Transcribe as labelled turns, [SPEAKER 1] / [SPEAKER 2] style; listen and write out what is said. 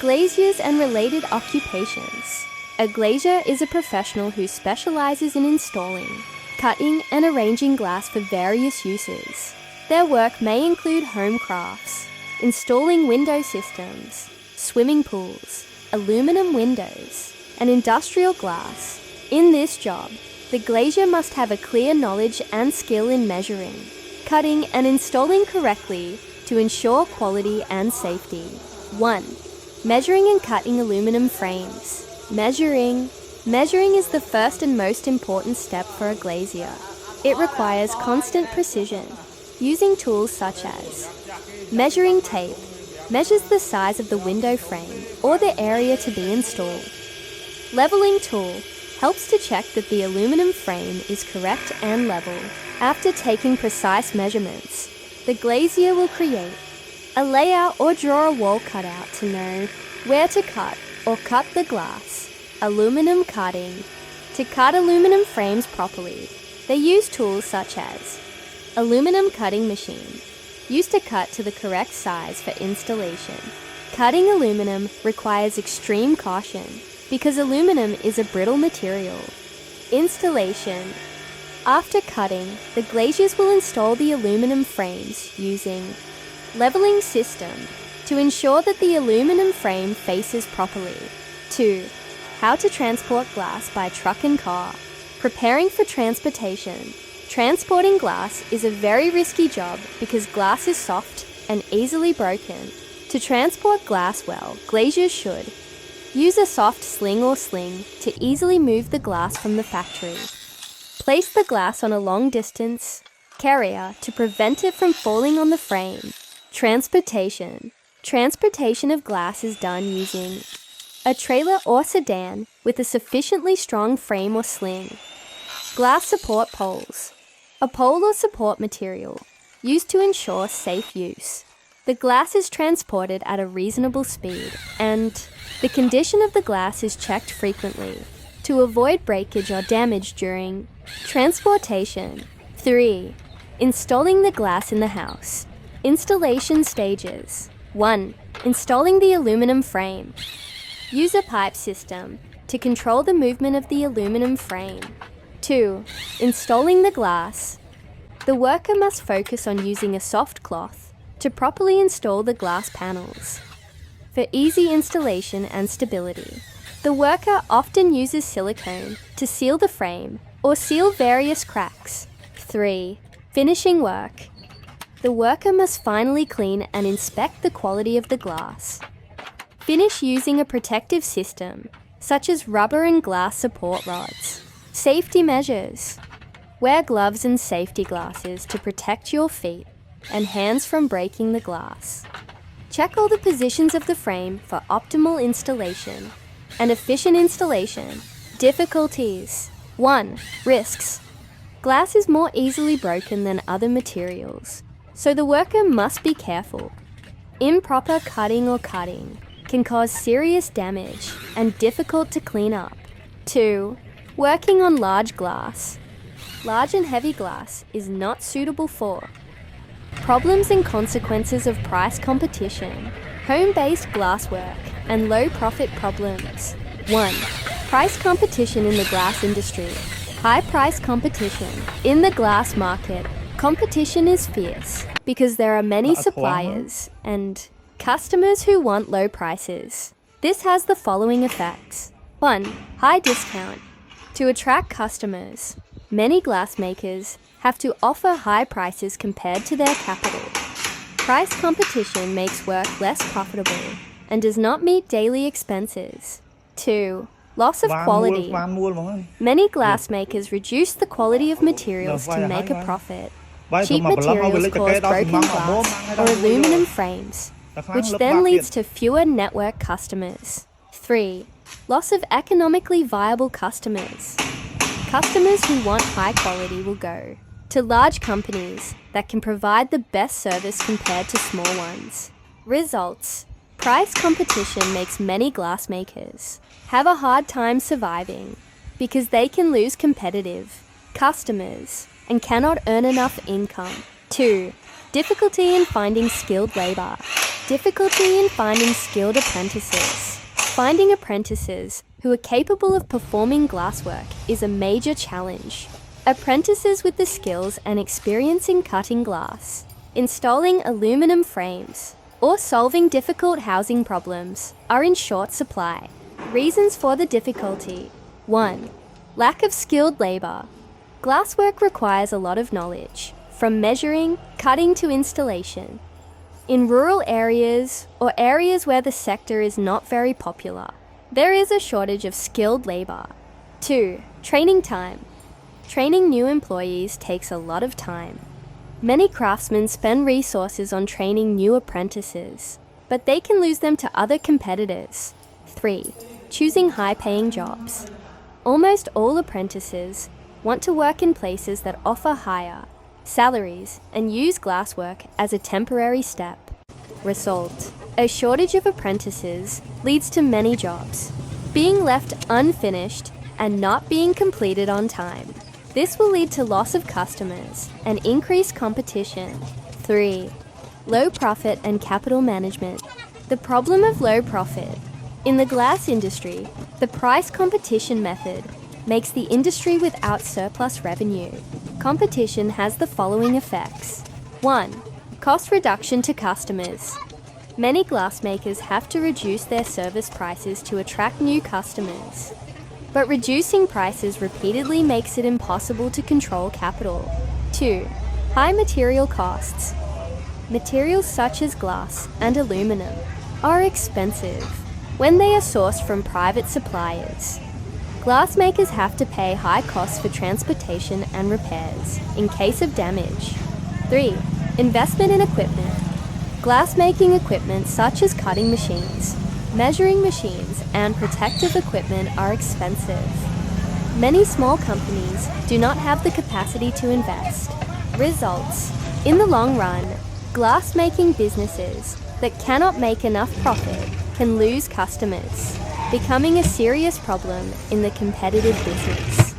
[SPEAKER 1] Glaziers and related occupations. A glazier is a professional who specializes in installing, cutting and arranging glass for various uses. Their work may include home crafts, installing window systems, swimming pools, aluminum windows, and industrial glass. In this job, the glazier must have a clear knowledge and skill in measuring, cutting and installing correctly to ensure quality and safety. 1. Measuring and cutting aluminum frames. Measuring is the first and most important step for a glazier. It requires constant precision, using tools such as measuring tape, measures the size of the window frame or the area to be installed. Leveling tool helps to check that the aluminum frame is correct and level. After taking precise measurements, the glazier will create a layout or draw a wall cutout to know where to cut or cut the glass. Aluminum cutting. To cut aluminum frames properly, they use tools such as aluminum cutting machine, used to cut to the correct size for installation. Cutting aluminum requires extreme caution because aluminum is a brittle material. Installation. After cutting, the glaziers will install the aluminum frames using leveling system to ensure that the aluminum frame faces properly. 2. How to transport glass by truck and car. Preparing for transportation. Transporting glass is a very risky job because glass is soft and easily broken. To transport glass well, glaziers should use a soft sling or sling to easily move the glass from the factory. Place the glass on a long distance carrier to prevent it from falling on the frame. Transportation. Transportation of glass is done using a trailer or sedan with a sufficiently strong frame or sling. Glass support poles. A pole or support material used to ensure safe use. The glass is transported at a reasonable speed and the condition of the glass is checked frequently to avoid breakage or damage during transportation. 3. Installing the glass in the house. Installation stages. 1. Installing the aluminum frame. Use a pipe system to control the movement of the aluminum frame. 2. Installing the glass. The worker must focus on using a soft cloth to properly install the glass panels. For easy installation and stability, the worker often uses silicone to seal the frame or seal various cracks. 3. Finishing work. The worker must finally clean and inspect the quality of the glass. Finish using a protective system, such as rubber and glass support rods. Safety measures. Wear gloves and safety glasses to protect your feet and hands from breaking the glass. Check all the positions of the frame for optimal installation and efficient installation. Difficulties. 1. Risks. Glass is more easily broken than other materials, so the worker must be careful. Improper cutting or cutting can cause serious damage and difficult to clean up. 2. Working on large glass. Large and heavy glass is not suitable for problems and consequences of price competition, home-based glasswork, and low profit problems. 1. Price competition in the glass industry. High price competition. In the glass market, competition is fierce because there are many suppliers and customers who want low prices. This has the following effects. 1. High discount. To attract customers, many glassmakers have to offer high prices compared to their capital. Price competition makes work less profitable and does not meet daily expenses. 2. Loss of quality. Many glassmakers reduce the quality of materials to make a profit. Cheap materials cause broken glass or aluminum frames, which then leads to fewer network customers. 3. Loss of economically viable customers. Customers who want high quality will go to large companies that can provide the best service compared to small ones. Results. Price competition makes many glassmakers have a hard time surviving because they can lose competitive customers and cannot earn enough income. 2. Difficulty in finding skilled labour. Difficulty in finding skilled apprentices. Finding apprentices who are capable of performing glasswork is a major challenge. Apprentices with the skills and experience in cutting glass, installing aluminum frames, or solving difficult housing problems are in short supply. Reasons for the difficulty. 1. Lack of skilled labour. Glasswork requires a lot of knowledge, from measuring, cutting to installation. In rural areas or areas where the sector is not very popular, there is a shortage of skilled labour. 2. Training time. Training new employees takes a lot of time. Many craftsmen spend resources on training new apprentices, but they can lose them to other competitors. 3. Choosing high-paying jobs. Almost all apprentices want to work in places that offer higher salaries and use glasswork as a temporary step. Result: a shortage of apprentices leads to many jobs being left unfinished and not being completed on time. This will lead to loss of customers and increased competition. 3. Low profit and capital management. The problem of low profit. In the glass industry, the price competition method makes the industry without surplus revenue. Competition has the following effects. 1. Cost reduction to customers. Many glassmakers have to reduce their service prices to attract new customers. But reducing prices repeatedly makes it impossible to control capital. 2. High material costs. Materials such as glass and aluminum are expensive when they are sourced from private suppliers. Glassmakers have to pay high costs for transportation and repairs in case of damage. 3. Investment in equipment. Glassmaking equipment such as cutting machines, measuring machines, and protective equipment are expensive. Many small companies do not have the capacity to invest. Results: in the long run, glass-making businesses that cannot make enough profit can lose customers, becoming a serious problem in the competitive business.